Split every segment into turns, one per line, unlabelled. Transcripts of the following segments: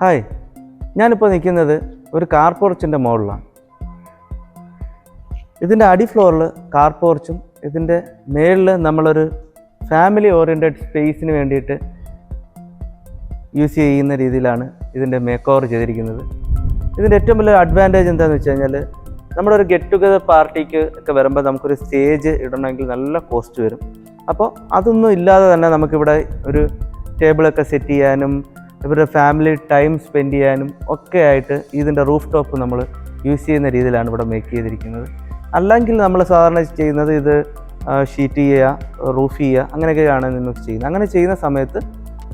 Hi, ഞാനിപ്പോൾ നിൽക്കുന്നത് ഒരു കാർ പോർച്ചിൻ്റെ മുകളിലാണ്. ഇതിൻ്റെ അടി ഫ്ലോറിൽ കാർ പോർച്ചും ഇതിൻ്റെ മേളിൽ നമ്മളൊരു ഫാമിലി ഓറിയൻറ്റഡ് സ്പേസിന് വേണ്ടിയിട്ട് യൂസ് ചെയ്യുന്ന രീതിയിലാണ് ഇതിൻ്റെ മേക്ക് ഓവർ ചെയ്തിരിക്കുന്നത്. ഇതിൻ്റെ ഏറ്റവും വലിയ അഡ്വാൻറ്റേജ് എന്താണെന്ന് വെച്ച് കഴിഞ്ഞാൽ, നമ്മുടെ ഒരു ഗെറ്റ് ടുഗദർ പാർട്ടിക്ക് ഒക്കെ വരുമ്പോൾ നമുക്കൊരു സ്റ്റേജ് ഇടണമെങ്കിൽ നല്ല കോസ്റ്റ് വരും. അപ്പോൾ അതൊന്നും ഇല്ലാതെ തന്നെ നമുക്കിവിടെ ഒരു ടേബിളൊക്കെ സെറ്റ് ചെയ്യാനും ഇവരുടെ ഫാമിലി ടൈം സ്പെൻഡ് ചെയ്യാനും ഒക്കെ ആയിട്ട് ഇതിൻ്റെ റൂഫ് ടോപ്പ് നമ്മൾ യൂസ് ചെയ്യുന്ന രീതിയിലാണ് ഇവിടെ മേക്ക് ചെയ്തിരിക്കുന്നത്. അല്ലെങ്കിൽ നമ്മൾ സാധാരണ ചെയ്യുന്നത് ഇത് ഷീറ്റ് ചെയ്യുക, റൂഫ് ചെയ്യുക, അങ്ങനെയൊക്കെയാണ് നമുക്ക് ചെയ്യുന്നത്. അങ്ങനെ ചെയ്യുന്ന സമയത്ത്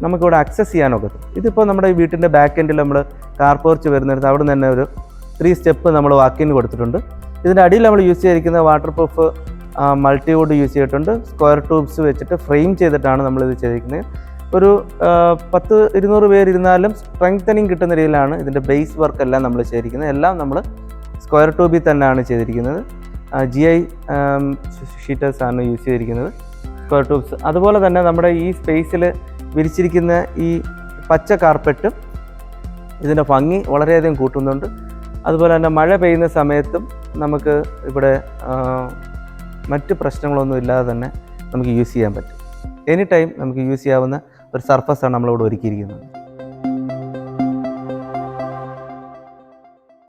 നമുക്കിവിടെ അക്സസ് ചെയ്യാനൊക്കെ പറ്റും. ഇതിപ്പോൾ നമ്മുടെ ഈ വീട്ടിൻ്റെ ബാക്ക് എൻഡിൽ നമ്മൾ കാർ പോർച്ച് വരുന്നിടത്ത് അവിടെ നിന്ന് തന്നെ ഒരു 3 സ്റ്റെപ്പ് നമ്മൾ വാക്കിന് കൊടുത്തിട്ടുണ്ട്. ഇതിൻ്റെ അടിയിൽ നമ്മൾ യൂസ് ചെയ്തിരിക്കുന്ന വാട്ടർ പ്രൂഫ് മൾട്ടിവുഡ് യൂസ് ചെയ്തിട്ടുണ്ട്. സ്ക്വയർ ട്യൂബ്സ് വെച്ചിട്ട് ഫ്രെയിം ചെയ്തിട്ടാണ് നമ്മളിത് ചെയ്തിരിക്കുന്നത്. ഒരു 10-200 പേരിരുന്നാലും സ്ട്രെങ്തനിങ് കിട്ടുന്ന രീതിയിലാണ് ഇതിൻ്റെ ബേസ് വർക്ക് എല്ലാം നമ്മൾ ചെയ്തിരിക്കുന്നത്. എല്ലാം നമ്മൾ സ്ക്വയർ ട്യൂബിൽ തന്നെയാണ് ചെയ്തിരിക്കുന്നത്. GI ഷീറ്റേഴ്സാണ് യൂസ് ചെയ്തിരിക്കുന്നത്, സ്ക്വയർ ട്യൂബ്സ്. അതുപോലെ തന്നെ നമ്മുടെ ഈ സ്പേസിൽ വിരിച്ചിരിക്കുന്ന ഈ പച്ച കാർപ്പറ്റും ഇതിൻ്റെ ഭംഗി വളരെയധികം കൂട്ടുന്നുണ്ട്. അതുപോലെ തന്നെ മഴ പെയ്യുന്ന സമയത്തും നമുക്ക് ഇവിടെ മറ്റ് പ്രശ്നങ്ങളൊന്നും ഇല്ലാതെ തന്നെ നമുക്ക് യൂസ് ചെയ്യാൻ പറ്റും. എനി ടൈം നമുക്ക് യൂസ് ചെയ്യാവുന്ന ഒരു സർഫസാണ് നമ്മളിവിടെ ഒരുക്കിയിരിക്കുന്നത്.